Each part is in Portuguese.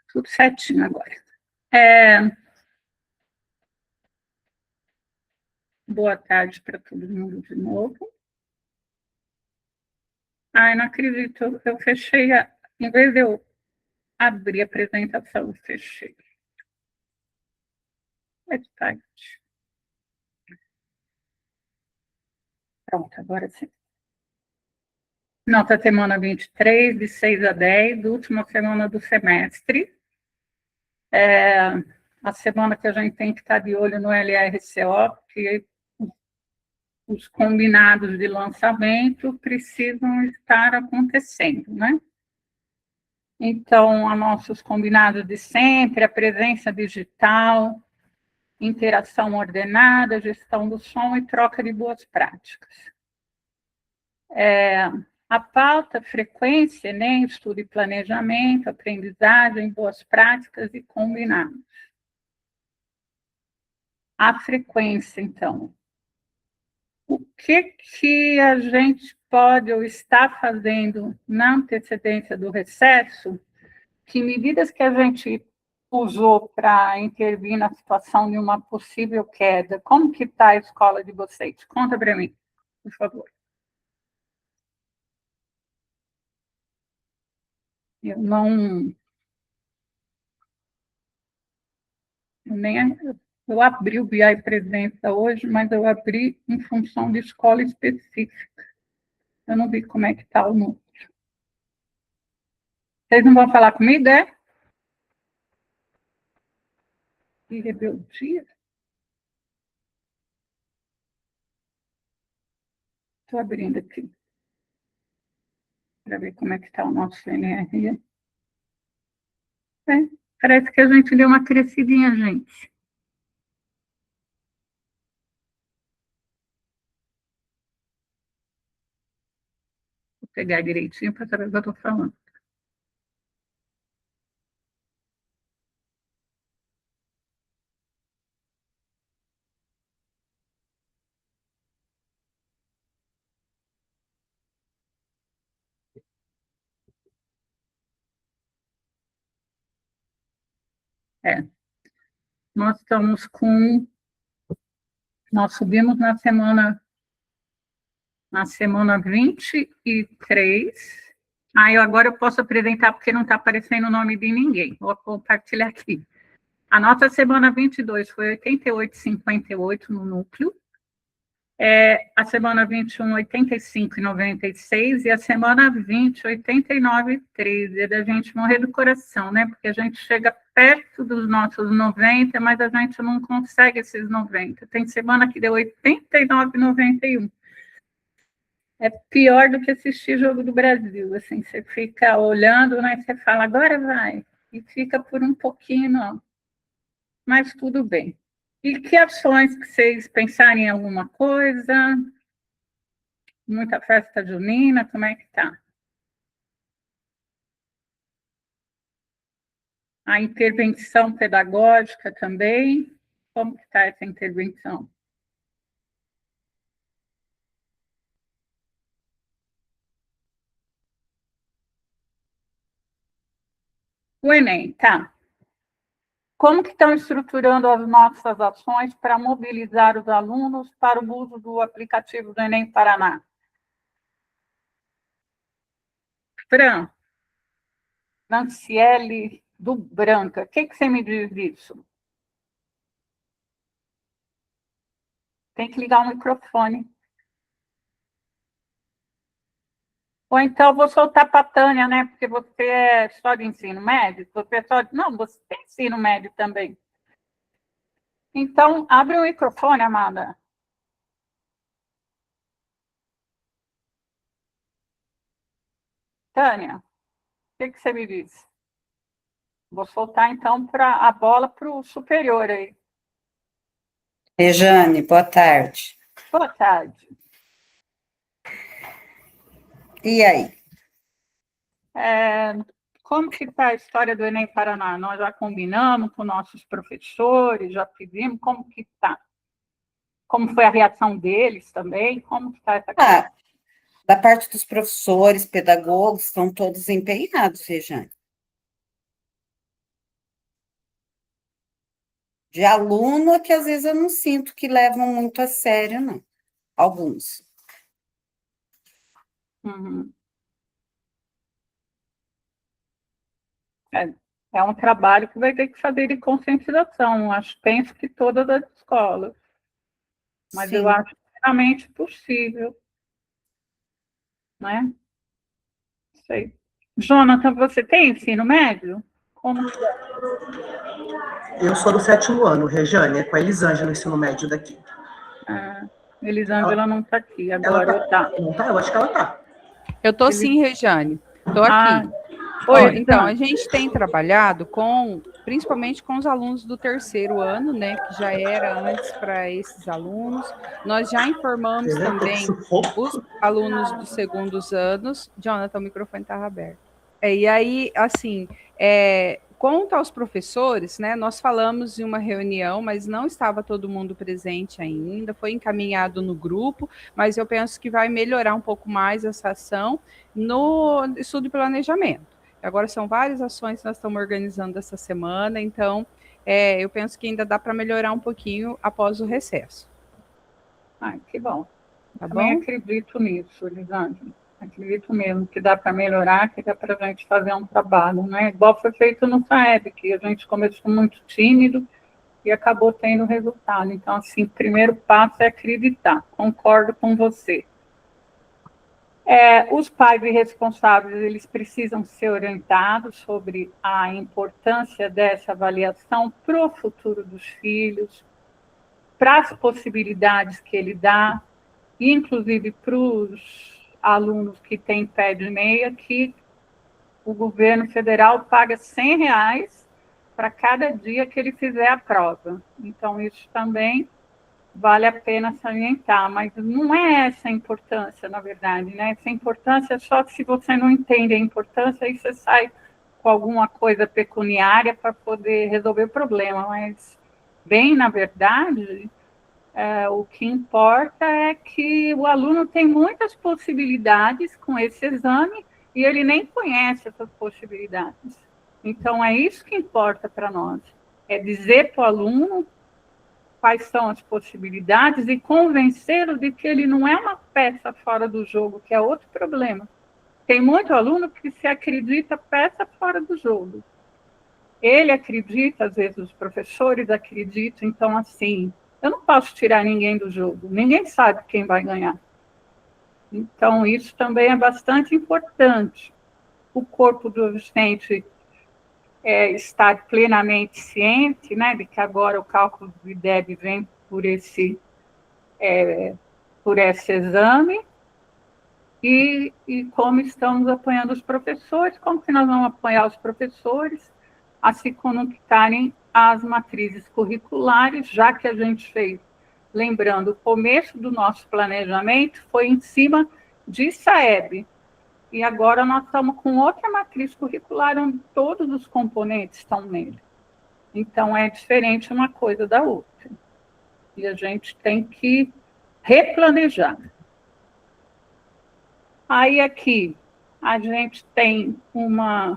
Tudo certinho agora. Boa tarde para todo mundo de novo. Ai, não acredito, eu fechei, em vez de eu abrir a apresentação, eu fechei. É tarde. Pronto, agora sim. Nossa semana 23, de 6 a 10, última semana do semestre. A semana que a gente tem que estar de olho no LRCO, porque os combinados de lançamento precisam estar acontecendo, né? Então, a nossos combinados de sempre, a presença digital, interação ordenada, gestão do som e troca de boas práticas. A pauta, frequência, né, estudo e planejamento, aprendizagem, boas práticas e combinados. A frequência, então. O que a gente pode ou está fazendo na antecedência do recesso? Que medidas que a gente usou para intervir na situação de uma possível queda? Como que está a escola de vocês? Conta para mim, por favor. Eu não... Eu abri o BI Presença hoje, mas eu abri em função de escola específica. Eu não vi como é que está o número. Vocês não vão falar comigo, é? De rebeldia? Estou abrindo aqui para ver como é que está o nosso CNR. Parece que a gente deu uma crescidinha, gente. Vou pegar direitinho para saber o que eu estou falando. Nós estamos com... Nós subimos na semana 23. Agora eu posso apresentar porque não está aparecendo o nome de ninguém. Vou compartilhar aqui. A nossa semana 22 foi 88,58 no núcleo. A semana 21, 85,96. E a semana 20, 89,13. É da gente morrer do coração, né? Porque a gente chega perto dos nossos 90, mas a gente não consegue esses 90. Tem semana que deu 89,91. É pior do que assistir Jogo do Brasil, assim, você fica olhando, né, você fala, agora vai, e fica por um pouquinho, não. Mas tudo bem. E que ações que vocês pensarem em alguma coisa? Muita festa junina, como é que tá? A intervenção pedagógica também, como que está essa intervenção? O Enem, tá. Como que estão estruturando as nossas ações para mobilizar os alunos para o uso do aplicativo do Enem Paraná? Fran, Nanciele do Branca, o que você me diz disso? Tem que ligar o microfone. Ou então vou soltar para a Tânia, né? Porque você é só de ensino médio, você é só de... Não, você tem ensino médio também. Então, abre o microfone, amada. Tânia, o que você me diz? Vou soltar, então, a bola para o superior aí. Rejane, boa tarde. Boa tarde. E aí? Como que está a história do Enem Paraná? Nós já combinamos com nossos professores, já pedimos, como que está? Como foi a reação deles também? Como que está essa questão? Da parte dos professores, pedagogos, estão todos empenhados, Rejane. De aluno é que às vezes eu não sinto que levam muito a sério, não. Alguns. Uhum. É, é um trabalho que vai ter que fazer de conscientização, penso que todas as escolas, mas eu Sim. acho realmente possível, né? Sei. Jonathan, você tem ensino médio? Como que é? Eu sou do 7º ano, Rejane, é com a Elisângela, no ensino médio daqui. Ah, Ela, Elisângela não está aqui ela agora, tá. tá. Não tá? Eu acho que ela tá. Eu tô Elis... sim, Regiane. Tô Ah, aqui. oi, Ó, então, a Elisângela. gente tem trabalhado principalmente com os alunos do 3º ano, né, que já era antes para esses alunos. Nós já informamos também os alunos dos 2º anos. Jonathan, o microfone estava aberto. E aí, assim, quanto aos professores, né, nós falamos em uma reunião, mas não estava todo mundo presente ainda, foi encaminhado no grupo, mas eu penso que vai melhorar um pouco mais essa ação no estudo e planejamento. Agora são várias ações que nós estamos organizando essa semana, então eu penso que ainda dá para melhorar um pouquinho após o recesso. Ah, que bom. Tá Também bom? acredito nisso, Elisângela. Acredito mesmo que dá para melhorar, que dá para a gente fazer um trabalho, né? Igual foi feito no FAEB, que a gente começou muito tímido e acabou tendo resultado. Então, assim, o primeiro passo é acreditar. Concordo com você. Os pais e responsáveis, eles precisam ser orientados sobre a importância dessa avaliação para o futuro dos filhos, para as possibilidades que ele dá, inclusive para os alunos que têm pé de meia, que o governo federal paga R$ 100 para cada dia que ele fizer a prova. Então, isso também vale a pena salientar, mas não é essa a importância, na verdade, né? Essa importância é só que se você não entende a importância, aí você sai com alguma coisa pecuniária para poder resolver o problema, mas, bem, na verdade, o que importa é que o aluno tem muitas possibilidades com esse exame e ele nem conhece essas possibilidades. Então, é isso que importa para nós, é dizer para o aluno quais são as possibilidades e convencê-lo de que ele não é uma peça fora do jogo, que é outro problema. Tem muito aluno que se acredita peça fora do jogo. Ele acredita, às vezes os professores acreditam, então assim, eu não posso tirar ninguém do jogo, ninguém sabe quem vai ganhar. Então isso também é bastante importante. O corpo do docente estar plenamente ciente, né, de que agora o cálculo do IDEB vem por esse exame e como estamos apoiando os professores, como que nós vamos apoiar os professores a se conectarem às matrizes curriculares, já que a gente fez, lembrando, o começo do nosso planejamento foi em cima de SAEB, e agora nós estamos com outra matriz curricular onde todos os componentes estão nele. Então, é diferente uma coisa da outra. E a gente tem que replanejar. Aí aqui a gente tem um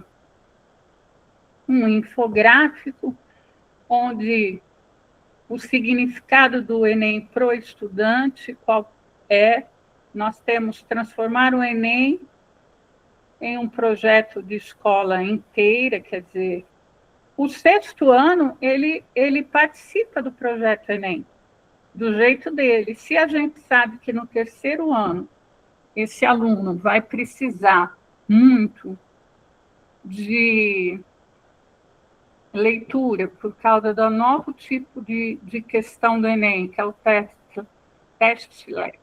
infográfico onde o significado do Enem para o estudante, qual é, nós temos transformar o Enem em um projeto de escola inteira, quer dizer, o 6º ano, ele participa do projeto Enem, do jeito dele. Se a gente sabe que no 3º ano esse aluno vai precisar muito de leitura por causa do novo tipo de questão do Enem, que é o teste LET,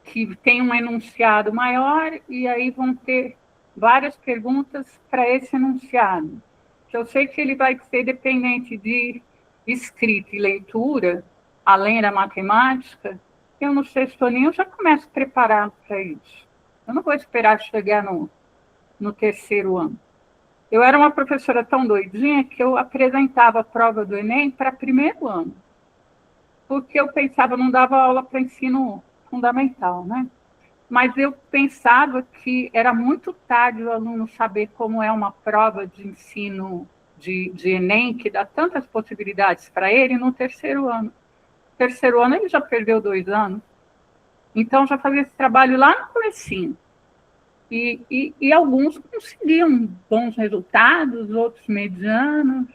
que tem um enunciado maior e aí vão ter várias perguntas para esse enunciado. Que eu sei que ele vai ser dependente de escrita e leitura, além da matemática. Eu no 6º ano eu já começo preparado para isso. Eu não vou esperar chegar no 3º ano. Eu era uma professora tão doidinha que eu apresentava a prova do Enem para 1º ano, porque eu pensava, não dava aula para ensino fundamental, né? Mas eu pensava que era muito tarde o aluno saber como é uma prova de ensino de Enem, que dá tantas possibilidades para ele, no terceiro ano. No terceiro ano ele já perdeu 2 anos. Então, já fazia esse trabalho lá no comecinho. E alguns conseguiam bons resultados, outros medianos,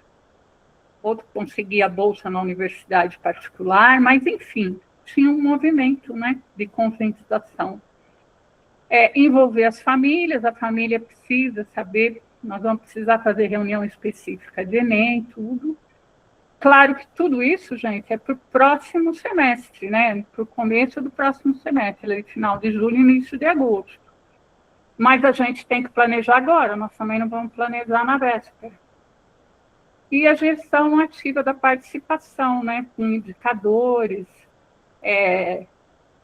outros conseguiam a bolsa na universidade particular, mas, enfim, tinha um movimento, né, de conscientização. Envolver as famílias, a família precisa saber, nós vamos precisar fazer reunião específica de Enem, tudo. Claro que tudo isso, gente, é para o próximo semestre, né, para o começo do próximo semestre, final de julho e início de agosto. Mas a gente tem que planejar agora, nós também não vamos planejar na véspera. E a gestão ativa da participação, né, com indicadores,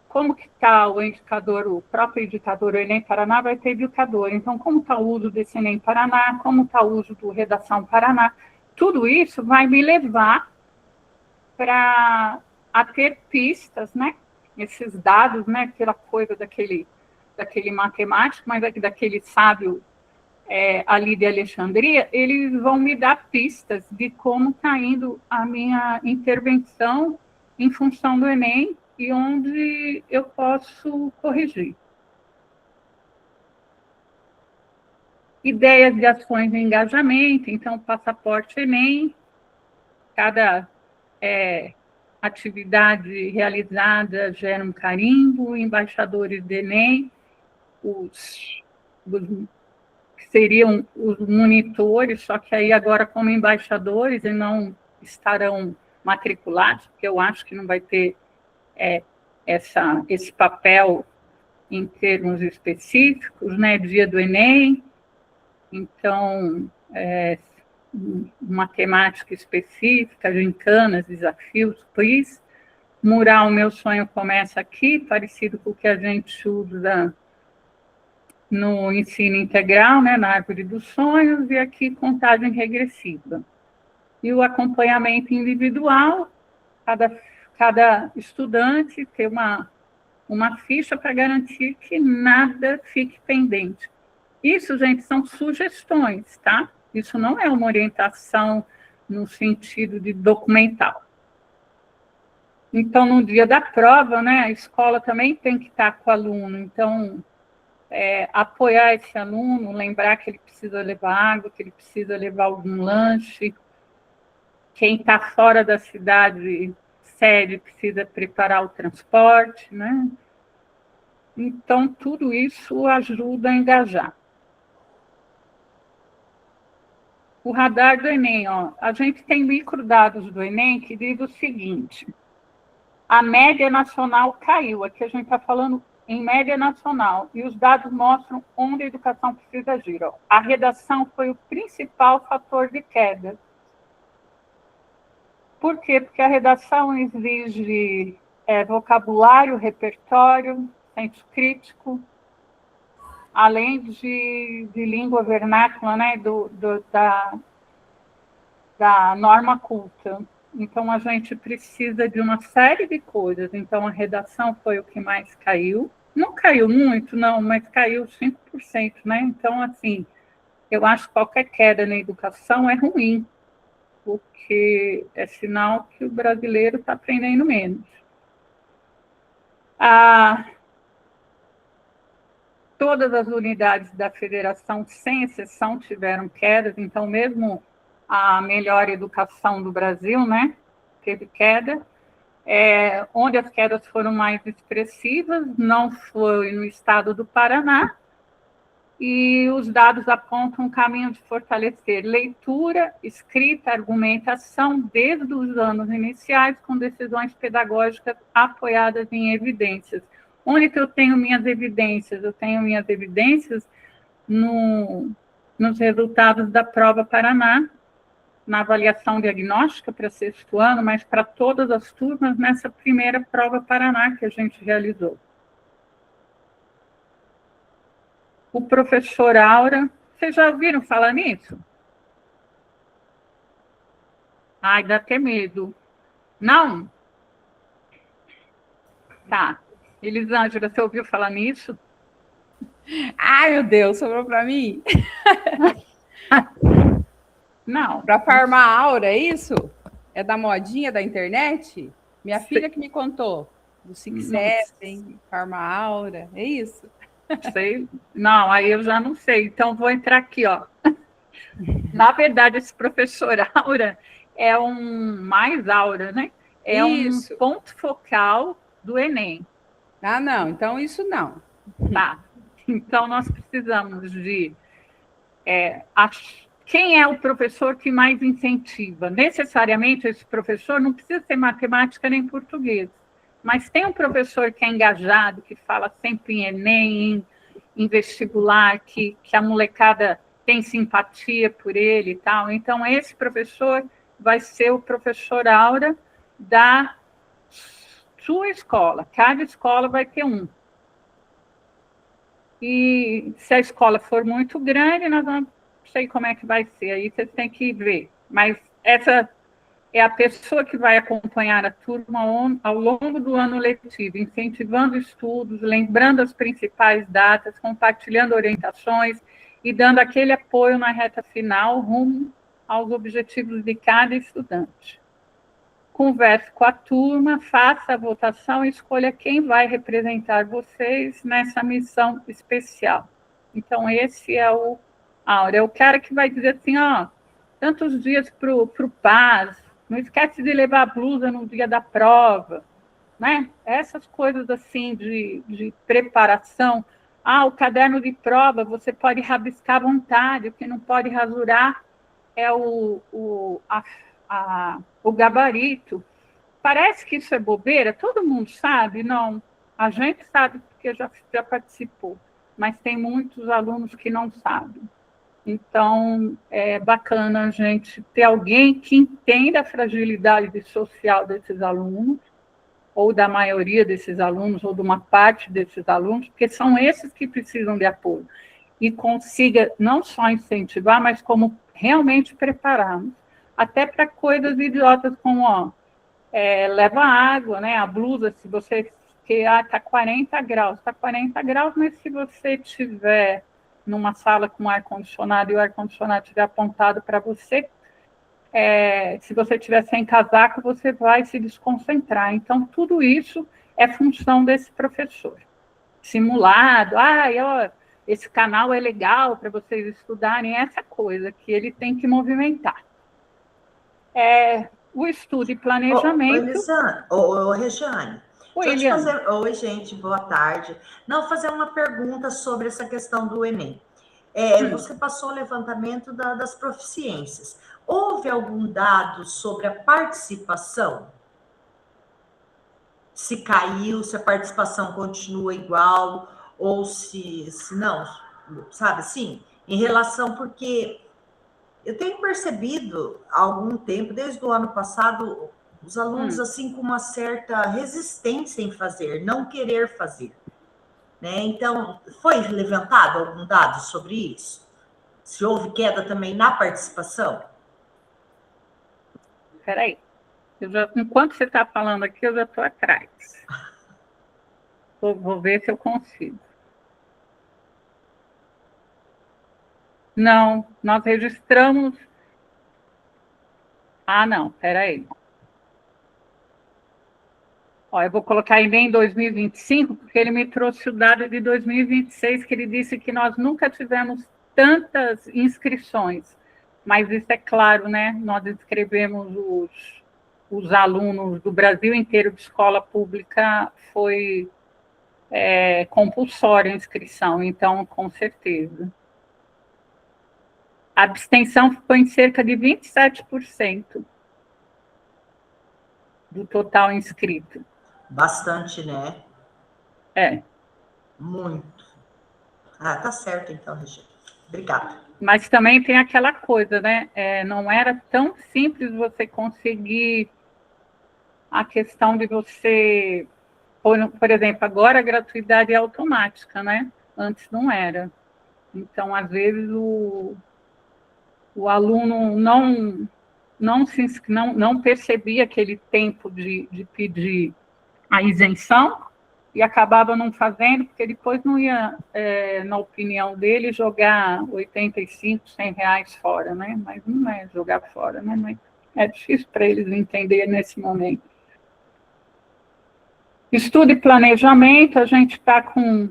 como que está o indicador, o próprio indicador, o Enem Paraná vai ter indicador, então como está o uso desse Enem Paraná, como está o uso do Redação Paraná, tudo isso vai me levar a ter pistas, né, esses dados, né, aquela coisa daquele matemático, mas daquele sábio ali de Alexandria, eles vão me dar pistas de como está indo a minha intervenção em função do Enem e onde eu posso corrigir. Ideias de ações de engajamento, então, passaporte Enem, cada atividade realizada gera um carimbo, embaixadores do Enem, que seriam os monitores, só que aí agora como embaixadores e não estarão matriculados, porque eu acho que não vai ter esse papel em termos específicos, né, dia do Enem, então, uma temática específica, gincanas, desafios, quiz. Mural Meu Sonho Começa Aqui, parecido com o que a gente usa no ensino integral, né, na Árvore dos Sonhos, e aqui contagem regressiva. E o acompanhamento individual, cada estudante ter uma ficha para garantir que nada fique pendente. Isso, gente, são sugestões, tá? Isso não é uma orientação no sentido de documental. Então, no dia da prova, né, a escola também tem que estar com o aluno. Então, apoiar esse aluno, lembrar que ele precisa levar água, que ele precisa levar algum lanche. Quem está fora da cidade, sede, precisa preparar o transporte, né? Então, tudo isso ajuda a engajar. O radar do Enem, a gente tem microdados do Enem que diz o seguinte: a média nacional caiu, aqui a gente está falando em média nacional, e os dados mostram onde a educação precisa agir. A redação foi o principal fator de queda. Por quê? Porque a redação exige vocabulário, repertório, senso crítico, além de língua vernácula, né, da norma culta. Então, a gente precisa de uma série de coisas. Então, a redação foi o que mais caiu. Não caiu muito, não, mas caiu 5%, né? Então, assim, eu acho que qualquer queda na educação é ruim, porque é sinal que o brasileiro está aprendendo menos. Todas as unidades da federação, sem exceção, tiveram quedas, então mesmo a melhor educação do Brasil, né, teve queda. Onde as quedas foram mais expressivas não foi no estado do Paraná, e os dados apontam um caminho de fortalecer leitura, escrita, argumentação desde os anos iniciais, com decisões pedagógicas apoiadas em evidências. Onde que eu tenho minhas evidências? Eu tenho minhas evidências nos resultados da prova Paraná, na avaliação diagnóstica para 6º ano, mas para todas as turmas nessa primeira prova Paraná que a gente realizou. O professor Aura, vocês já ouviram falar nisso? Ai, dá até medo. Não? Tá. Elisângela, você ouviu falar nisso? Ai, meu Deus, sobrou para mim? Não. Para farmar aura, é isso? É da modinha da internet? Minha filha que me contou. Do 6-7, farmar aura, é isso? Sei. Não, aí eu já não sei. Então, vou entrar aqui, ó. Na verdade, esse professor Aura é aura, né? É isso. Um ponto focal do Enem. Ah, não. Então, isso não. Tá. Então, nós precisamos de... quem é o professor que mais incentiva? Necessariamente, esse professor não precisa ser matemática nem português, mas tem um professor que é engajado, que fala sempre em Enem, em vestibular, que a molecada tem simpatia por ele e tal. Então, esse professor vai ser o professor Aura da sua escola. Cada escola vai ter um. E se a escola for muito grande, nós não sei como é que vai ser, aí vocês têm que ver. Mas essa é a pessoa que vai acompanhar a turma ao longo do ano letivo, incentivando estudos, lembrando as principais datas, compartilhando orientações e dando aquele apoio na reta final rumo aos objetivos de cada estudante. Converse com a turma, faça a votação e escolha quem vai representar vocês nessa missão especial. Então, esse é o Aura, é o cara que vai dizer assim, ó, tantos dias para o PAS, não esquece de levar a blusa no dia da prova, né? Essas coisas assim de preparação. Ah, o caderno de prova você pode rabiscar à vontade, o que não pode rasurar é o gabarito. Parece que isso é bobeira, todo mundo sabe? Não, a gente sabe porque já participou, mas tem muitos alunos que não sabem. Então, é bacana a gente ter alguém que entenda a fragilidade social desses alunos, ou da maioria desses alunos, ou de uma parte desses alunos, porque são esses que precisam de apoio, e consiga não só incentivar, mas como realmente prepará-los, até para coisas idiotas como, ó, leva água, né? A blusa, se você... que está 40 graus, mas se você tiver numa sala com ar-condicionado e o ar-condicionado estiver apontado para você, se você estiver sem casaco, você vai se desconcentrar. Então, tudo isso é função desse professor. Simulado, esse canal é legal para vocês estudarem, essa coisa que ele tem que movimentar. O estudo e planejamento... Regiane, Oi, deixa eu te Eliane. fazer... Oi, gente, boa tarde. Não, fazer uma pergunta sobre essa questão do Enem. Você passou o levantamento das proficiências. Houve algum dado sobre a participação? Se caiu, se a participação continua igual, ou se não, sabe assim? Em relação, porque eu tenho percebido há algum tempo, desde o ano passado, os alunos assim com uma certa resistência em fazer, não querer fazer. Né? Então, foi levantado algum dado sobre isso? Se houve queda também na participação? Espera aí. Enquanto você está falando aqui, eu já estou atrás. Vou ver se eu consigo. Não, nós registramos... Ah, não, espera aí. Ó, eu vou colocar em 2025, porque ele me trouxe o dado de 2026, que ele disse que nós nunca tivemos tantas inscrições. Mas isso é claro, né? Nós inscrevemos os alunos do Brasil inteiro de escola pública, foi compulsória a inscrição, então, com certeza. A abstenção ficou em cerca de 27% do total inscrito. Bastante, né? Muito. Tá certo, então, Regina. Obrigada. Mas também tem aquela coisa, né? Não era tão simples você conseguir a questão de você... Por exemplo, agora a gratuidade é automática, né? Antes não era. Então, às vezes, o aluno não percebia aquele tempo de pedir a isenção, e acabava não fazendo, porque depois não ia, na opinião dele, jogar 85, R$ 100 fora, né? Mas não é jogar fora, né? Mas é difícil para eles entenderem nesse momento. Estudo e planejamento, a gente está com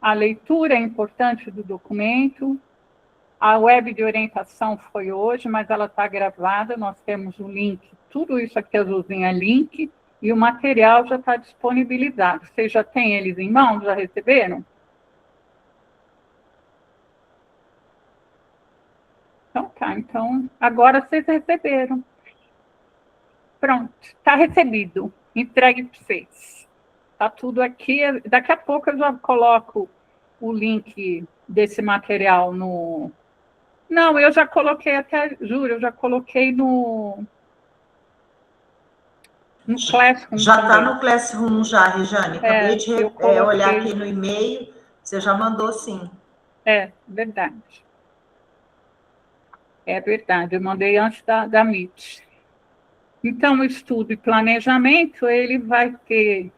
a leitura importante do documento. A web de orientação foi hoje, mas ela está gravada, nós temos o link, tudo isso aqui azulzinho é link, e o material já está disponibilizado. Vocês já têm eles em mãos? Já receberam? Então tá, então agora vocês receberam. Pronto, está recebido, entregue para vocês. Está tudo aqui, daqui a pouco eu já coloco o link desse material no... Não, eu já coloquei até, juro, eu já coloquei no Classroom. Já está no Classroom já, Rejane. Acabei de olhar aqui no e-mail, você já mandou sim. É, verdade. É verdade, eu mandei antes da Meet. Então, o estudo e planejamento, ele vai ter...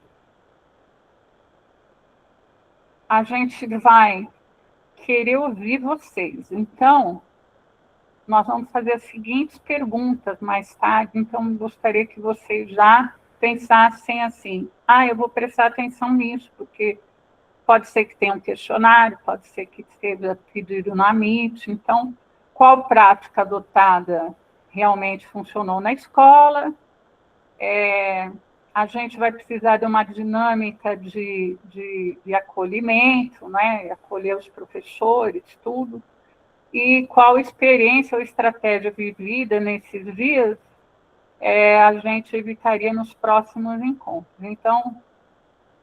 A gente vai querer ouvir vocês. Então, nós vamos fazer as seguintes perguntas mais tarde, então gostaria que vocês já pensassem assim, eu vou prestar atenção nisso, porque pode ser que tenha um questionário, pode ser que seja pedido na Meet, então, qual prática adotada realmente funcionou na escola? A gente vai precisar de uma dinâmica de acolhimento, né? Acolher os professores, tudo. E qual experiência ou estratégia vivida nesses dias a gente evitaria nos próximos encontros. Então,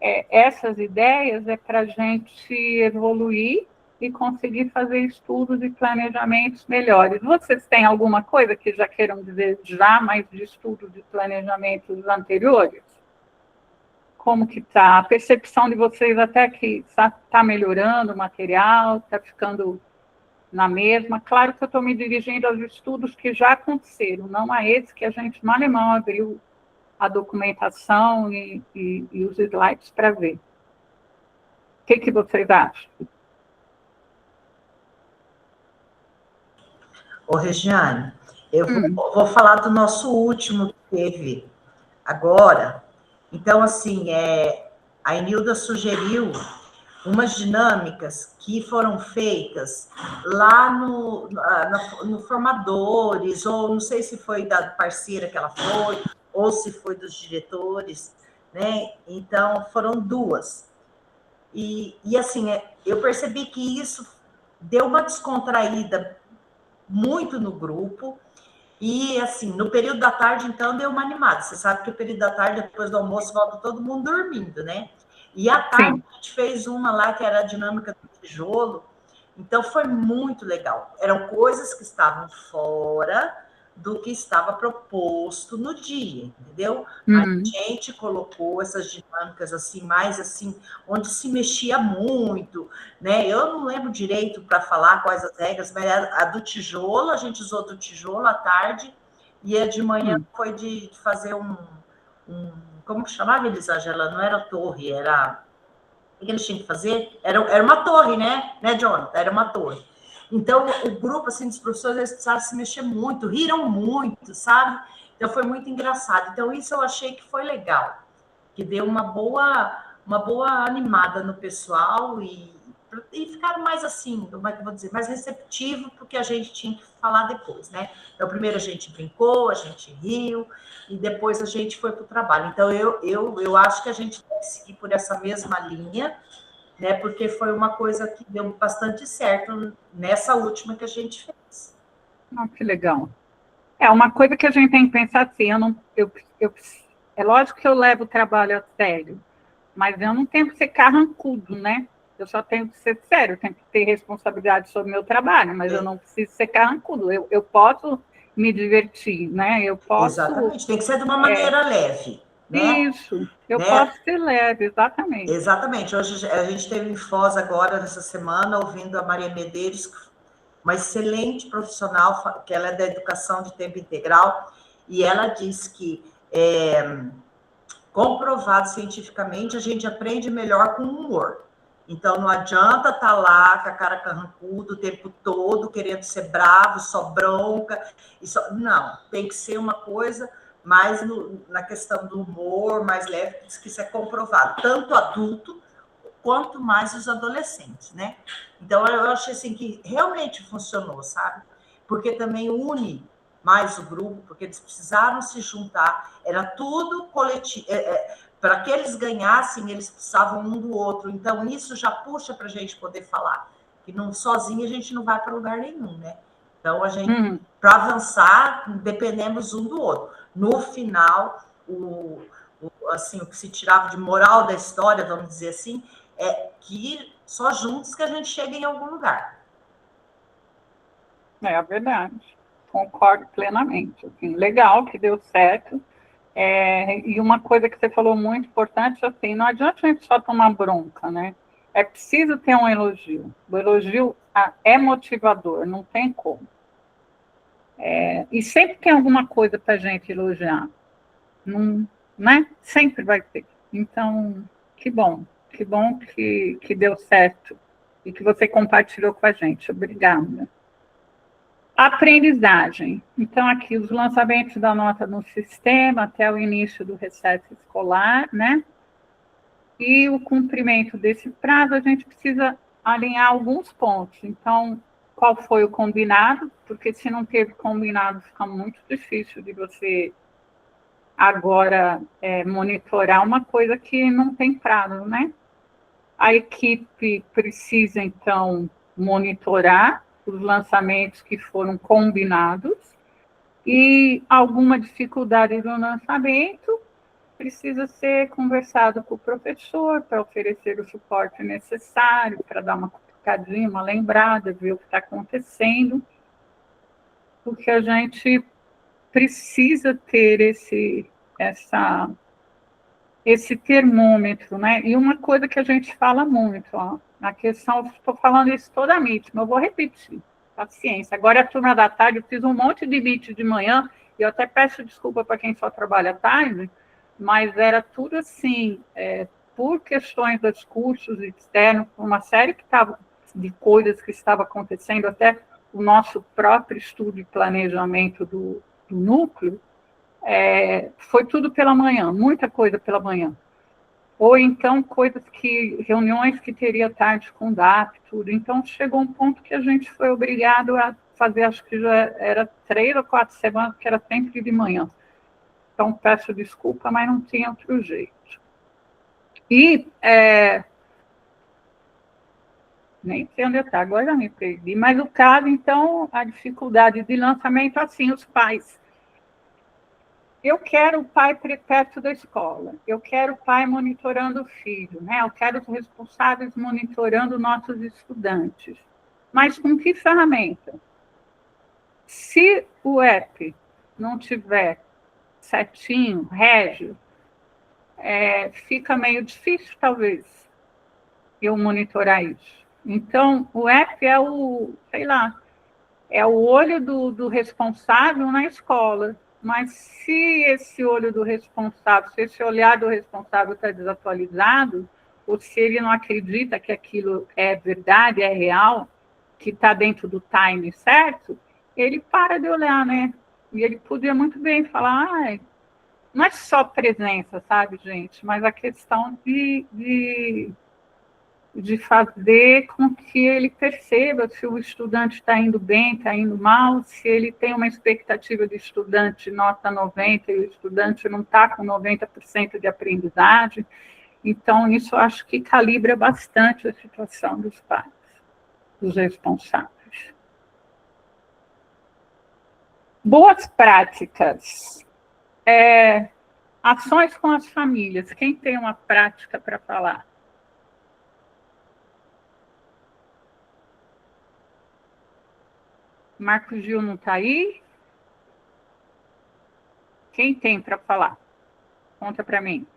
essas ideias para a gente evoluir e conseguir fazer estudos e planejamentos melhores. Vocês têm alguma coisa que já queiram dizer já, mais de estudos e planejamentos anteriores? Como que está? A percepção de vocês até que está melhorando o material, está ficando na mesma. Claro que eu estou me dirigindo aos estudos que já aconteceram, não a esse que a gente mal e mal abriu a documentação e os slides para ver. O que vocês acham? Ô, Regiane, eu vou falar do nosso último que teve agora. Então, assim, a Enilda sugeriu umas dinâmicas que foram feitas lá no Formadores, ou não sei se foi da parceira que ela foi, ou se foi dos diretores, né? Então, foram duas. E assim, eu percebi que isso deu uma descontraída muito no grupo, e assim, no período da tarde, então, deu uma animada. Você sabe que o período da tarde, depois do almoço, volta todo mundo dormindo, né? E à tarde, sim, a gente fez uma lá que era a dinâmica do tijolo, então foi muito legal. Eram coisas que estavam fora do que estava proposto no dia, entendeu? A gente colocou essas dinâmicas assim, mais assim, onde se mexia muito, né? Eu não lembro direito para falar quais as regras, mas a do tijolo, a gente usou do tijolo à tarde, e a de manhã foi de fazer como que chamava, Elisângela? Não era torre, era... O que eles tinham que fazer? Era uma torre, né, Jonathan? Era uma torre. Então, o grupo, assim, dos professores, eles precisaram se mexer muito, riram muito, sabe? Então, foi muito engraçado. Então, isso eu achei que foi legal, que deu uma boa animada no pessoal e ficaram mais assim, como é que eu vou dizer, mais receptivo porque a gente tinha que falar depois, né? Então, primeiro a gente brincou, a gente riu, e depois a gente foi para o trabalho. Então, eu acho que a gente deve seguir por essa mesma linha, né? Porque foi uma coisa que deu bastante certo nessa última que a gente fez. Que legal. Uma coisa que a gente tem que pensar assim, é lógico que eu levo o trabalho a sério, mas eu não tenho que ser carrancudo, né? Eu só tenho que ser sério, eu tenho que ter responsabilidade sobre o meu trabalho, mas eu não preciso ser carrancudo. Eu posso me divertir, né? Eu posso... Exatamente, tem que ser de uma maneira leve, né? Isso, eu posso ser leve, exatamente. Exatamente. Hoje a gente teve em Foz agora, nessa semana, ouvindo a Maria Medeiros, uma excelente profissional, que ela é da educação de tempo integral, e ela diz que comprovado cientificamente, a gente aprende melhor com humor. Então, não adianta estar lá com a cara carrancuda o tempo todo, querendo ser bravo, só bronca. Não, tem que ser uma coisa mais na questão do humor, mais leve, que isso é comprovado. Tanto adulto, quanto mais os adolescentes, né? Então, eu achei assim que realmente funcionou, sabe? Porque também une mais o grupo, porque eles precisaram se juntar, era tudo coletivo. Para que eles ganhassem, eles precisavam um do outro. Então, isso já puxa para a gente poder falar. Que não, sozinho a gente não vai para lugar nenhum, né? Então, a gente, para avançar, dependemos um do outro. No final, assim, o que se tirava de moral da história, vamos dizer assim, é que só juntos que a gente chega em algum lugar. É verdade. Concordo plenamente. Assim, legal que deu certo. E uma coisa que você falou muito importante, assim, não adianta a gente só tomar bronca, né? É preciso ter um elogio. O elogio é motivador, não tem como. E sempre tem alguma coisa para a gente elogiar. Não, né? Sempre vai ter. Então, que bom que deu certo e que você compartilhou com a gente. Obrigada. Aprendizagem. Então, aqui, os lançamentos da nota no sistema até o início do recesso escolar, né? E o cumprimento desse prazo, a gente precisa alinhar alguns pontos. Então, qual foi o combinado? Porque se não teve combinado, fica muito difícil de você agora monitorar uma coisa que não tem prazo, né? A equipe precisa, então, monitorar os lançamentos que foram combinados e alguma dificuldade no lançamento precisa ser conversado com o professor para oferecer o suporte necessário, para dar uma cutucadinha, uma lembrada, ver o que está acontecendo, porque a gente precisa ter esse termômetro, né? E uma coisa que a gente fala muito, ó, na questão, estou falando isso toda a MIT, mas eu vou repetir, paciência. Agora, a turma da tarde, eu fiz um monte de MIT de manhã, e eu até peço desculpa para quem só trabalha à tarde, mas era tudo assim, por questões dos cursos externos, por uma série de coisas que estava acontecendo, até o nosso próprio estudo de planejamento do núcleo, foi tudo pela manhã, muita coisa pela manhã. Ou então reuniões que teria tarde com DAP, tudo. Então chegou um ponto que a gente foi obrigado a fazer, acho que já era 3 ou 4 semanas, que era sempre de manhã. Então peço desculpa, mas não tinha outro jeito. E nem sei onde está, agora já me perdi. Mas o caso, então, a dificuldade de lançamento, assim, os pais. Eu quero o pai perto da escola, eu quero o pai monitorando o filho, né? Eu quero os responsáveis monitorando nossos estudantes. Mas com que ferramenta? Se o app não tiver certinho, régio, fica meio difícil, talvez, eu monitorar isso. Então, o app é o olho do responsável na escola. Mas se esse olho do responsável, se esse olhar do responsável está desatualizado, ou se ele não acredita que aquilo é verdade, é real, que está dentro do time certo, ele para de olhar, né? E ele podia muito bem falar, não é só presença, sabe, gente? Mas a questão de fazer com que ele perceba se o estudante está indo bem, está indo mal, se ele tem uma expectativa de estudante nota 90 e o estudante não está com 90% de aprendizagem. Então, isso eu acho que calibra bastante a situação dos pais, dos responsáveis. Boas práticas. Ações com as famílias. Quem tem uma prática para falar? Marcos Gil não está aí? Quem tem para falar? Conta para mim.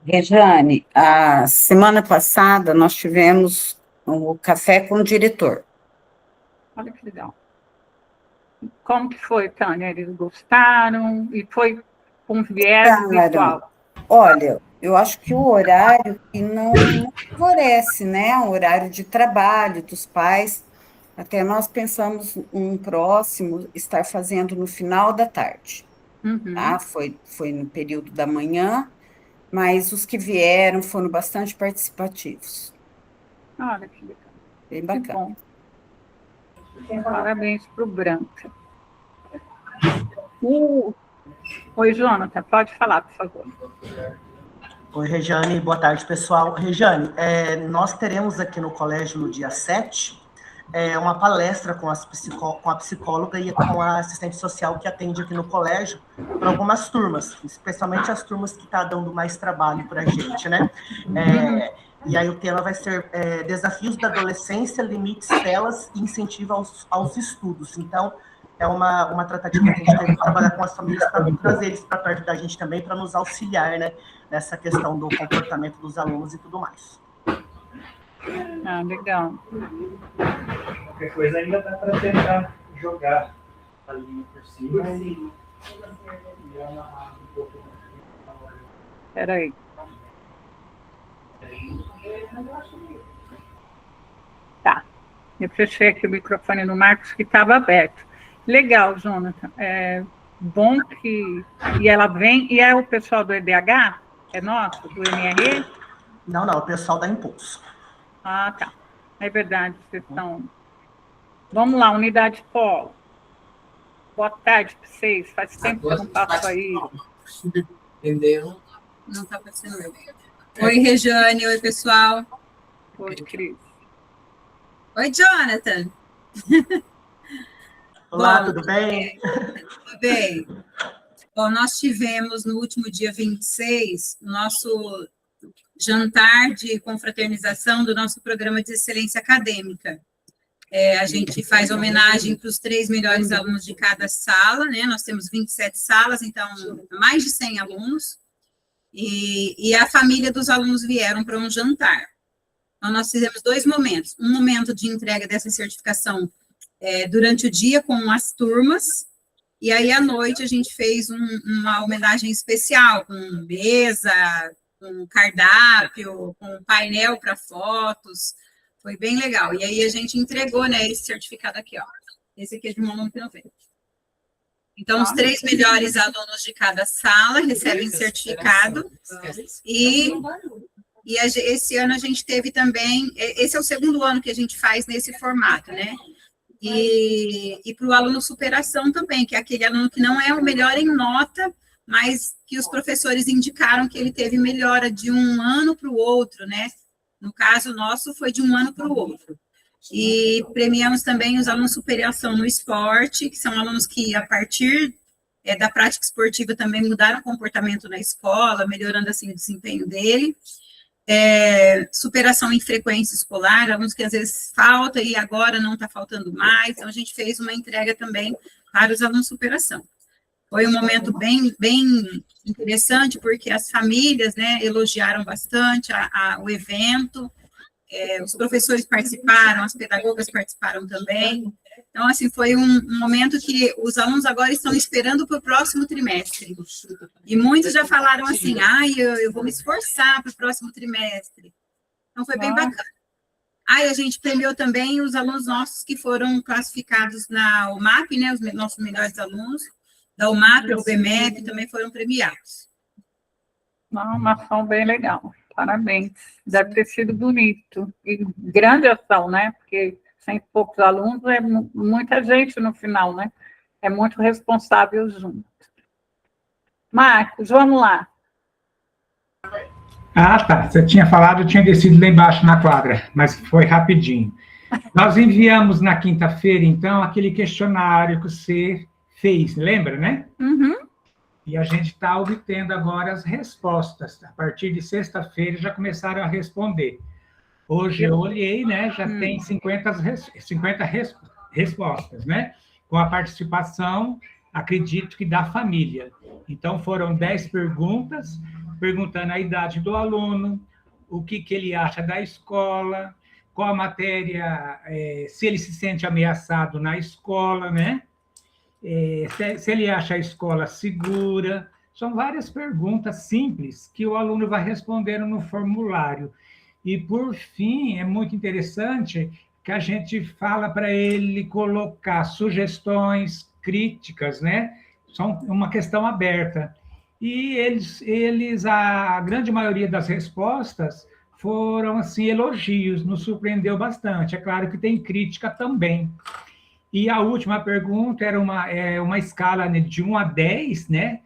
Rejane, a semana passada nós tivemos um café com o diretor. Olha que legal. Como que foi, Tânia? Eles gostaram? E foi com viés virtual? Olha, eu acho que o horário que não favorece, né? O horário de trabalho dos pais. Até nós pensamos um próximo estar fazendo no final da tarde, tá? Foi no período da manhã, mas os que vieram foram bastante participativos. Olha que legal. Bem Que bacana. bom. Parabéns para o Branca. Oi, Jonathan, pode falar, por favor. Oi, Rejane, boa tarde, pessoal. Rejane, nós teremos aqui no colégio, no dia 7, uma palestra com a psicóloga e com a assistente social que atende aqui no colégio para algumas turmas, especialmente as turmas que estão dando mais trabalho para a gente, né? E aí o tema vai ser Desafios da Adolescência, Limites, Telas e Incentivo aos Estudos. Então, é uma tratativa que a gente tem que trabalhar com as famílias para trazer eles para perto da gente também, para nos auxiliar, né, nessa questão do comportamento dos alunos e tudo mais. Ah, legal. Qualquer coisa ainda dá para tentar jogar a linha por cima e amarrar um pouco. Espera aí. Tá. Eu fechei aqui o microfone do Marcos, que estava aberto. Legal, Jonathan. Bom que... E ela vem... E é o pessoal do EDH? É nosso? Do MRE? Não, o pessoal da Impulso. Ah, tá. É verdade, vocês estão... Vamos lá, Unidade Polo. Boa tarde para vocês. Faz tempo que eu não passo aí. Entendeu? Não está aparecendo eu. Oi, Rejane. Oi, pessoal. Oi, Cris. Oi, Jonathan. Olá, bom, tudo bem? Tudo bem. Bom, nós tivemos no último dia 26 o nosso jantar de confraternização do nosso programa de excelência acadêmica. A gente faz homenagem para os 3 melhores alunos de cada sala, né? Nós temos 27 salas, então mais de 100 alunos, e a família dos alunos vieram para um jantar. Então, nós fizemos 2 momentos. Um momento de entrega dessa certificação durante o dia com as turmas, e aí à noite a gente fez uma homenagem especial, com mesa, com cardápio, com painel para fotos. Foi bem legal. E aí a gente entregou, né, esse certificado aqui, ó. Esse aqui é de um aluno que não veio. Então, os 3 melhores alunos de cada sala recebem certificado. E esse ano a gente teve também... Esse é o 2º ano que a gente faz nesse formato, né? E para o aluno superação também, que é aquele aluno que não é o melhor em nota, mas que os professores indicaram que ele teve melhora de um ano para o outro, né? No caso nosso, foi de um ano para o outro. E premiamos também os alunos superação no esporte, que são alunos que, a partir da prática esportiva, também mudaram o comportamento na escola, melhorando, assim, o desempenho dele. Superação em frequência escolar, alunos que às vezes falta e agora não está faltando mais. Então, a gente fez uma entrega também para os alunos superação. Foi um momento bem interessante, porque as famílias, né, elogiaram bastante o evento, os professores participaram, as pedagogas participaram também. Então, assim, foi um momento que os alunos agora estão esperando para o próximo trimestre. E muitos já falaram assim, eu vou me esforçar para o próximo trimestre. Então, foi bem bacana. A gente premiou também os alunos nossos que foram classificados na UMAP, né, os nossos melhores alunos, da UMAP, o BMEP, também foram premiados. Uma ação bem legal. Parabéns. Deve ter sido bonito. E grande ação, né? Porque 100 e poucos alunos é muita gente no final, né? É muito responsável junto. Marcos, vamos lá. Ah, tá. Você tinha falado, eu tinha descido lá embaixo na quadra, mas foi rapidinho. Nós enviamos na quinta-feira, então, aquele questionário que você fez, lembra, né? Uhum. E a gente está obtendo agora as respostas. A partir de sexta-feira já começaram a responder. Hoje eu olhei, né? Já tem 50 respostas, né? Com a participação, acredito que da família. Então, foram 10 perguntas, perguntando a idade do aluno, o que ele acha da escola, qual a matéria, se ele se sente ameaçado na escola, né? Se ele acha a escola segura, São várias perguntas simples que o aluno vai respondendo no formulário. E, por fim, é muito interessante que a gente fala para ele colocar sugestões, críticas, né? São uma questão aberta. E a grande maioria das respostas foram, assim, elogios, nos surpreendeu bastante. É claro que tem crítica também. E a última pergunta era uma escala de 1 a 10, né?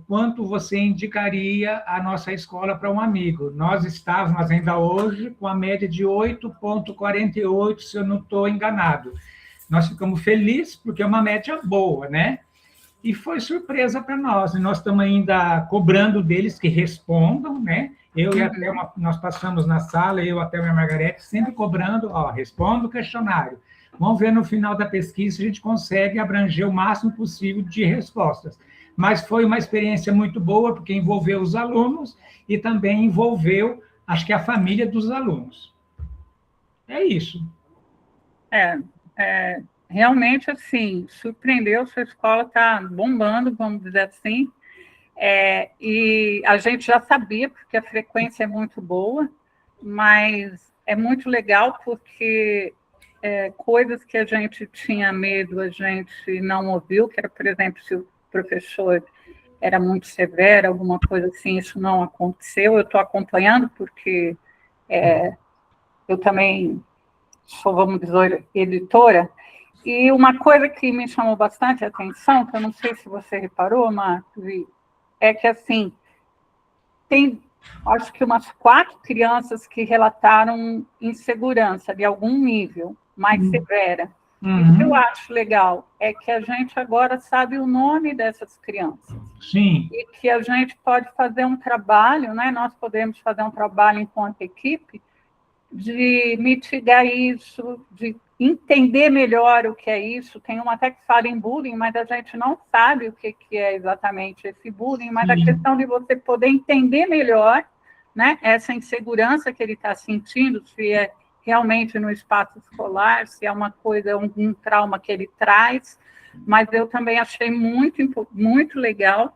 Quanto você indicaria a nossa escola para um amigo? Nós estávamos ainda hoje com a média de 8,48, se eu não estou enganado. Nós ficamos felizes porque é uma média boa, né? E foi surpresa para nós. Nós estamos ainda cobrando deles que respondam, né? Nós passamos na sala, eu até a Margarete, sempre cobrando, responda o questionário. Vamos ver no final da pesquisa se a gente consegue abranger o máximo possível de respostas. Mas foi uma experiência muito boa, porque envolveu os alunos e também envolveu, acho que, a família dos alunos. É isso. Realmente, assim, surpreendeu, sua escola está bombando, vamos dizer assim, e a gente já sabia, porque a frequência é muito boa, mas é muito legal porque coisas que a gente tinha medo, a gente não ouviu, que era, por exemplo, se o professor era muito severo, alguma coisa assim, isso não aconteceu. Eu estou acompanhando porque eu também sou, vamos dizer, editora, e uma coisa que me chamou bastante a atenção, que eu não sei se você reparou, Marcos, é que, assim, tem, acho que umas 4 crianças que relataram insegurança de algum nível mais severa. O que eu acho legal é que a gente agora sabe o nome dessas crianças. Sim. E que a gente pode fazer um trabalho, né? Nós podemos fazer um trabalho enquanto equipe de mitigar isso, de entender melhor o que é isso. Tem uma até que fala em bullying, mas a gente não sabe o que é exatamente esse bullying, mas a questão de você poder entender melhor, né, essa insegurança que ele está sentindo, se é realmente no espaço escolar, se é uma coisa, um trauma que ele traz, mas eu também achei muito, muito legal.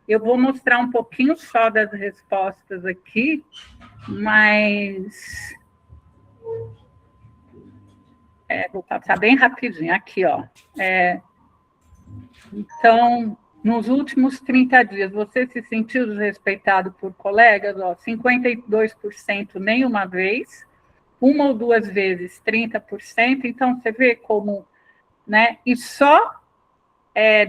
Eu vou mostrar um pouquinho só das respostas aqui, mas vou passar bem rapidinho, aqui, ó. Então, nos últimos 30 dias, você se sentiu desrespeitado por colegas? 52% nenhuma vez, 1 ou 2 vezes, 30%. Então, você vê como, né? E só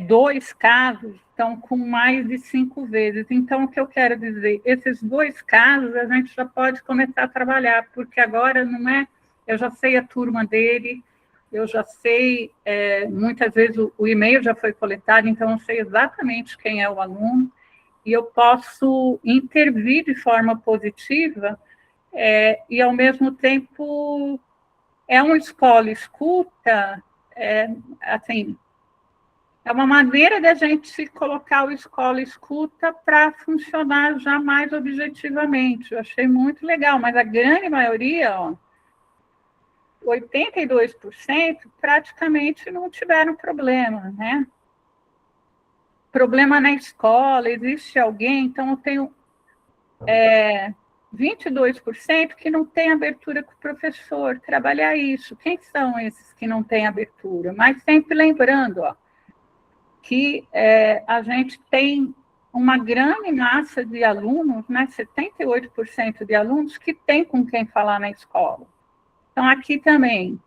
2 casos estão com mais de 5 vezes. Então, o que eu quero dizer, esses 2 casos a gente já pode começar a trabalhar, porque agora não é, eu já sei a turma dele, eu já sei, muitas vezes o e-mail já foi coletado, então eu sei exatamente quem é o aluno, e eu posso intervir de forma positiva, e ao mesmo tempo é uma escola escuta, assim, é uma maneira da gente colocar o escola escuta para funcionar já mais objetivamente. Eu achei muito legal, mas a grande maioria, 82%, praticamente não tiveram problema, né? Problema na escola, existe alguém, então eu tenho 22% que não tem abertura com o professor, trabalhar isso. Quem são esses que não têm abertura? Mas sempre lembrando, que a gente tem uma grande massa de alunos, né, 78% de alunos que tem com quem falar na escola. Então, aqui também,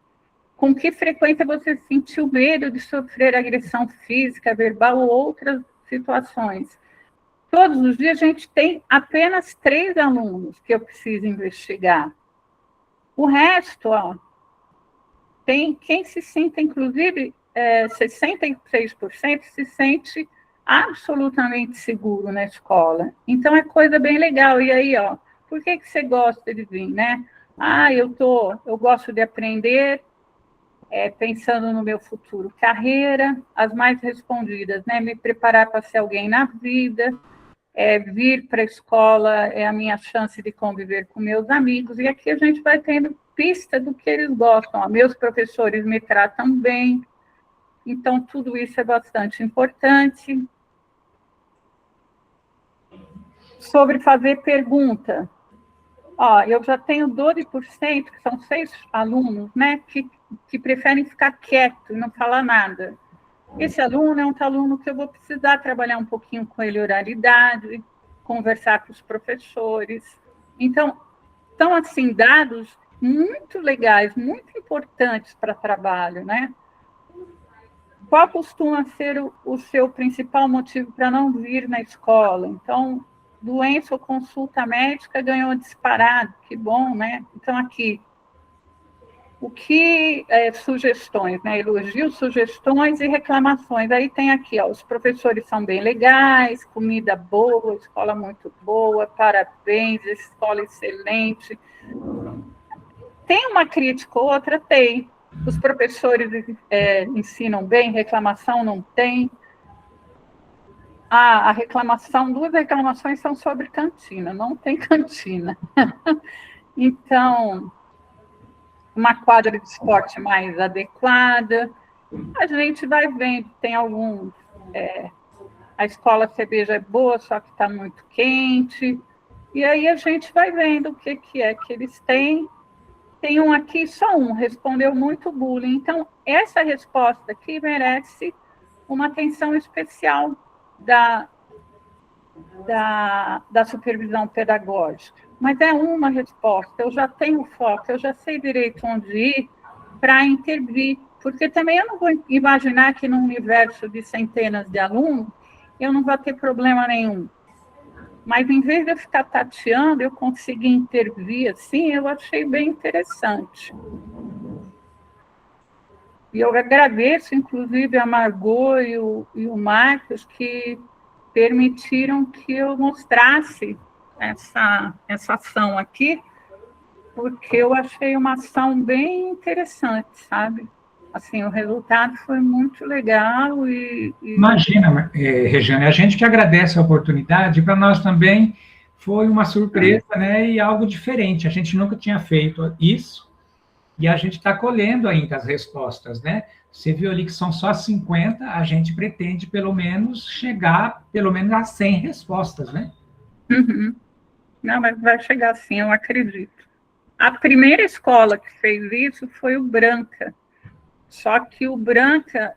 com que frequência você sentiu medo de sofrer agressão física, verbal ou outras situações? Todos os dias a gente tem apenas 3 alunos que eu preciso investigar. O resto, tem quem se sinta, inclusive, 63% se sente absolutamente seguro na escola. Então, é coisa bem legal. E aí, por que você gosta de vir, né? Eu gosto de aprender, pensando no meu futuro, carreira, as mais respondidas, né? Me preparar para ser alguém na vida, vir para a escola é a minha chance de conviver com meus amigos, e aqui a gente vai tendo pista do que eles gostam. Meus professores me tratam bem, então tudo isso é bastante importante. sobre fazer pergunta. Ó, eu já tenho 12%, que são 6 alunos, né, que preferem ficar quieto e não falar nada. Esse aluno é um aluno que eu vou precisar trabalhar um pouquinho com ele, oralidade, conversar com os professores. Então, são, assim, dados muito legais, muito importantes para trabalho, né? Qual costuma ser o seu principal motivo para não vir na escola? Então, doença ou consulta médica ganhou disparado, que bom, né? Então, aqui, o que sugestões, né? Elogios, sugestões e reclamações. Aí tem aqui, ó, os professores são bem legais, comida boa, escola muito boa, parabéns, escola excelente. Tem uma crítica ou outra? Tem. Os professores ensinam bem, reclamação não tem. A reclamação, 2 reclamações são sobre cantina, não tem cantina. Então, uma quadra de esporte mais adequada. A gente vai vendo, tem alguns... a escola cerveja é boa, só que está muito quente. E aí a gente vai vendo o que é que eles têm. Tem um aqui, só um, respondeu muito bullying. Então, essa resposta aqui merece uma atenção especial da supervisão pedagógica. Mas é uma resposta, eu já tenho foco, eu já sei direito onde ir para intervir, porque também eu não vou imaginar que num universo de centenas de alunos eu não vou ter problema nenhum. Mas, em vez de eu ficar tateando, eu consegui intervir assim, eu achei bem interessante. E eu agradeço, inclusive, a Margot e o Marcos, que permitiram que eu mostrasse essa ação aqui, porque eu achei uma ação bem interessante, sabe? Assim, o resultado foi muito legal e... Imagina, Regiane, a gente que agradece a oportunidade, para nós também foi uma surpresa, né, e algo diferente. A gente nunca tinha feito isso, e a gente está colhendo ainda as respostas, né? Você viu ali que são só 50, a gente pretende, pelo menos, chegar, pelo menos, a 100 respostas, né? Uhum. Não, mas vai chegar sim, eu acredito. A primeira escola que fez isso foi o Branca. Só que o Branca,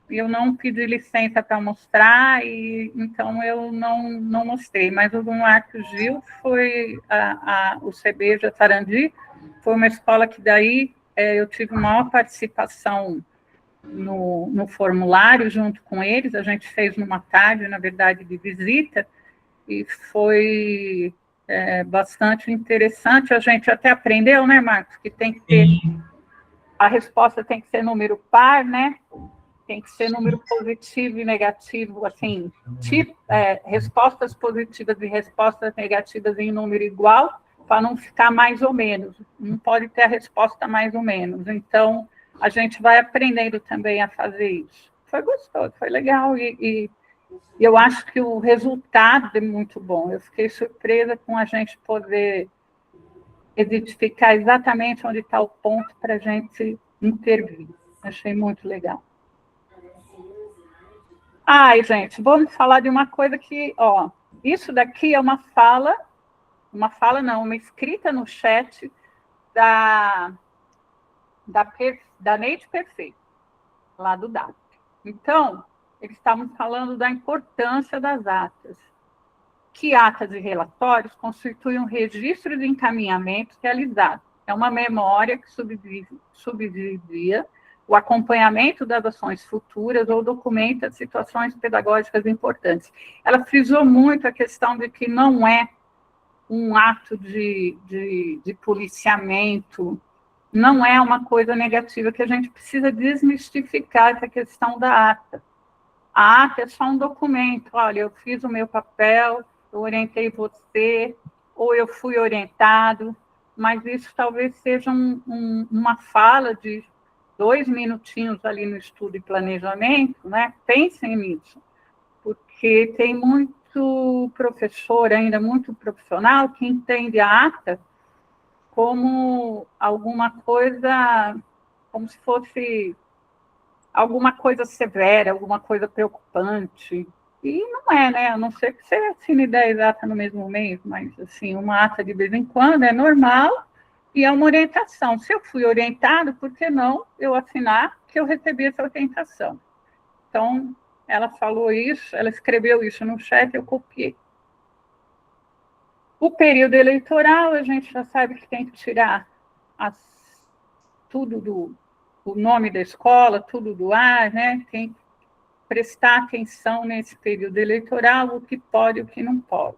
eu não pedi licença para mostrar, e então eu não mostrei. Mas o do Marcos Gil foi o CBJ Sarandi, foi uma escola que daí eu tive maior participação no formulário junto com eles. A gente fez numa tarde, na verdade, de visita, e foi bastante interessante. A gente até aprendeu, né, Marcos, que tem que ter... A resposta tem que ser número par, né? Tem que ser número positivo e negativo, assim, respostas positivas e respostas negativas em número igual, para não ficar mais ou menos. Não pode ter a resposta mais ou menos. Então, a gente vai aprendendo também a fazer isso. Foi gostoso, foi legal, e eu acho que o resultado é muito bom. Eu fiquei surpresa com a gente poder identificar exatamente onde está o ponto para a gente intervir. Achei muito legal. Ai, gente, vamos falar de uma coisa que, ó, isso daqui é uma escrita no chat da Neide Perfeito, lá do DAP. Então, eles estavam falando da importância das atas, que atas e relatórios constituem um registro de encaminhamento realizado. É uma memória que subsidia o acompanhamento das ações futuras ou documenta situações pedagógicas importantes. Ela frisou muito a questão de que não é um ato de policiamento, não é uma coisa negativa, que a gente precisa desmistificar essa questão da ata. A ata é só um documento. Olha, eu fiz o meu papel, eu orientei você, ou eu fui orientado, mas isso talvez seja uma fala de 2 minutinhos ali no estudo e planejamento, né? Pensem nisso, porque tem muito professor ainda, muito profissional, que entende a ata como alguma coisa, como se fosse alguma coisa severa, alguma coisa preocupante. E não é, né? A não ser que você assine 10 atas no mesmo mês, mas, assim, uma ata de vez em quando é normal e é uma orientação. Se eu fui orientado, por que não eu assinar que eu recebi essa orientação? Então, ela falou isso, ela escreveu isso no chat, eu copiei. O período eleitoral, a gente já sabe que tem que tirar tudo o nome da escola, tudo do ar, né? Tem que prestar atenção nesse período eleitoral, o que pode e o que não pode.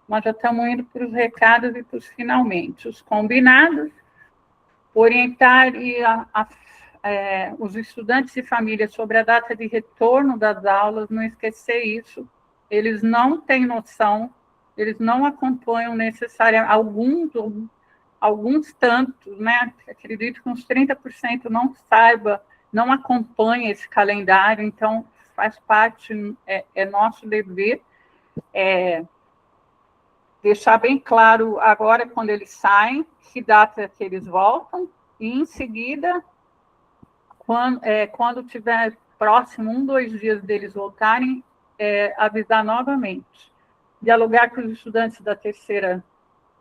Nós já estamos indo para os recados e para os finalmente. Os combinados, orientar os estudantes e famílias sobre a data de retorno das aulas, não esquecer isso. Eles não têm noção, eles não acompanham necessariamente, alguns tantos, né? Acredito que uns 30% não acompanha esse calendário, então faz parte, é nosso dever deixar bem claro agora, quando eles saem, que data que eles voltam, e em seguida, quando tiver próximo, 2 dias deles voltarem, avisar novamente. Dialogar com os estudantes da terceira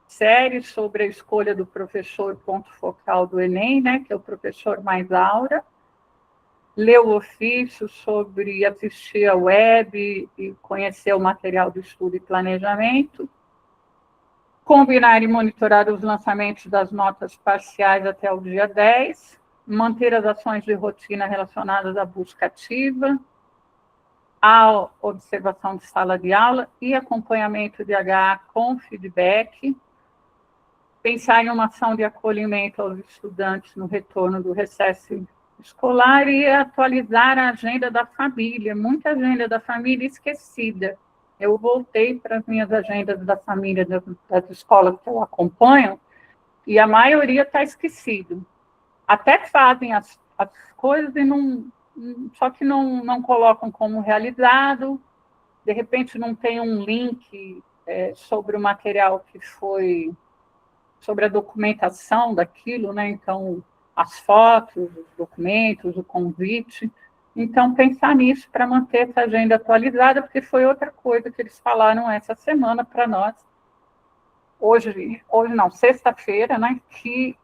série sobre a escolha do professor ponto focal do Enem, né, que é o professor Mais Aura, ler o ofício sobre assistir a web e conhecer o material do estudo e planejamento, combinar e monitorar os lançamentos das notas parciais até o dia 10, manter as ações de rotina relacionadas à busca ativa, à observação de sala de aula e acompanhamento de HA com feedback, pensar em uma ação de acolhimento aos estudantes no retorno do recesso escolar e atualizar a agenda da família, muita agenda da família esquecida. Eu voltei para as minhas agendas da família, das escolas que eu acompanho, e a maioria está esquecido. Até fazem as coisas e só que não colocam como realizado, de repente não tem um link sobre o material que foi, sobre a documentação daquilo, né? Então, as fotos, os documentos, o convite. Então, pensar nisso para manter essa agenda atualizada, porque foi outra coisa que eles falaram essa semana para nós, hoje não, sexta-feira, né, que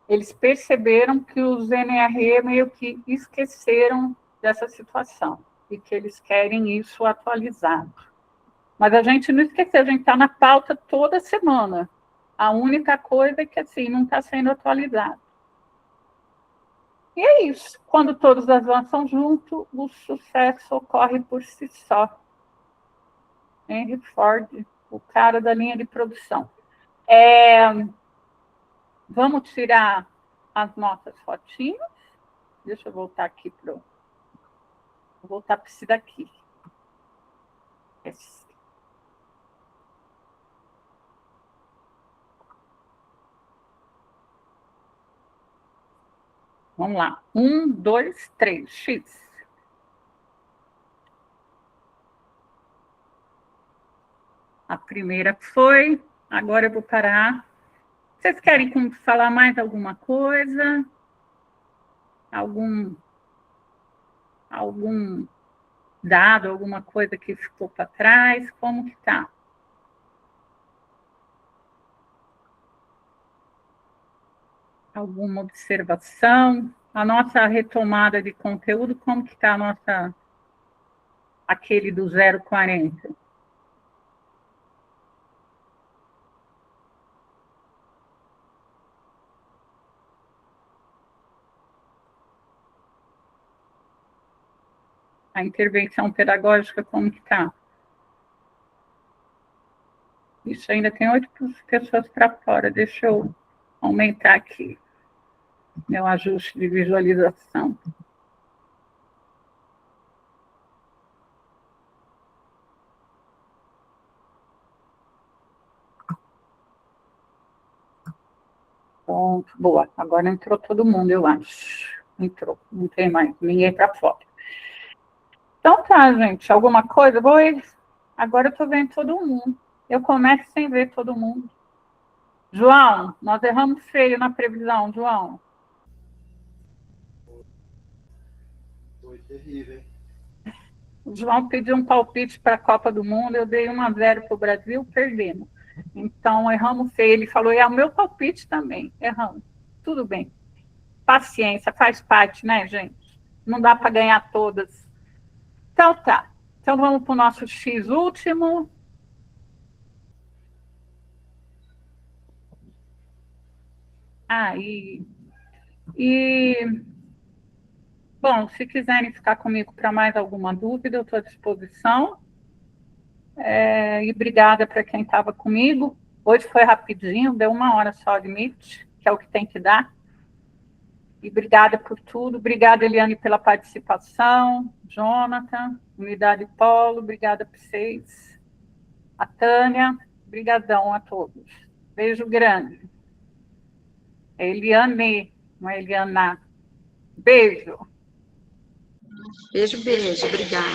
eles perceberam que os NRE meio que esqueceram dessa situação e que eles querem isso atualizado. Mas a gente não esqueceu, a gente está na pauta toda semana. A única coisa é que, assim, não está sendo atualizado. E é isso. Quando todos avançam junto, o sucesso ocorre por si só. Henry Ford, o cara da linha de produção. Vamos tirar as nossas fotinhas. Deixa eu voltar aqui Vou voltar para esse daqui. Esse. Vamos lá. 1, 2, 3. X. A primeira foi. Agora eu vou parar. Vocês querem falar mais alguma coisa? Algum dado, alguma coisa que ficou para trás? Como que está? Alguma observação? A nossa retomada de conteúdo, como que está aquele do 0,40? A intervenção pedagógica, como que está? Isso ainda tem 8 pessoas para fora. Deixa eu aumentar aqui meu ajuste de visualização. Pronto, boa. Agora entrou todo mundo, eu acho. Entrou, não tem mais ninguém para fora. Então tá, gente. Alguma coisa? Agora eu estou vendo todo mundo. Eu começo sem ver todo mundo. João, nós erramos feio na previsão, João. Foi terrível, hein? O João pediu um palpite para a Copa do Mundo, eu dei 1-0 para o Brasil, perdemos. Então, erramos feio. Ele falou, é o meu palpite também, erramos. Tudo bem. Paciência, faz parte, né, gente? Não dá para ganhar todas. Então, tá. Então, vamos para o nosso X último. Bom, se quiserem ficar comigo para mais alguma dúvida, eu estou à disposição. E obrigada para quem estava comigo. Hoje foi rapidinho, deu 1 hora só de Meet, que é o que tem que dar. E obrigada por tudo. Obrigada, Eliane, pela participação. Jonathan, Unidade Polo, obrigada por vocês. A Tânia, brigadão a todos. Beijo grande. É Eliane, não é Eliana. Beijo. Beijo, beijo. Obrigada.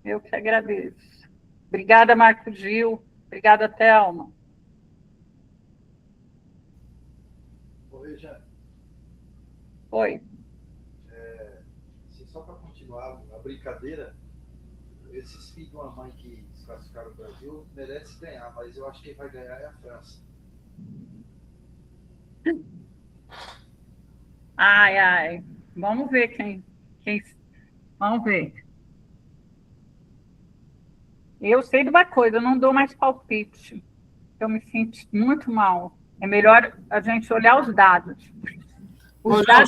Eu que agradeço. Obrigada, Marco Gil. Obrigada, Thelma. Oi, Jane. Oi. Só para continuar a brincadeira, esses filhos de uma mãe que desclassificaram o Brasil merecem ganhar, mas eu acho que quem vai ganhar é a França. Ai. Vamos ver quem. Vamos ver. Eu sei de uma coisa, eu não dou mais palpite. Eu me sinto muito mal. É melhor a gente olhar os dados. Ô, João,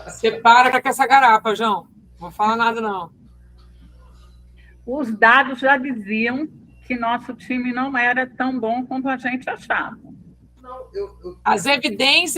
você para com essa garapa, João. Não vou falar nada, não. Os dados já diziam que nosso time não era tão bom quanto a gente achava. Não, As evidências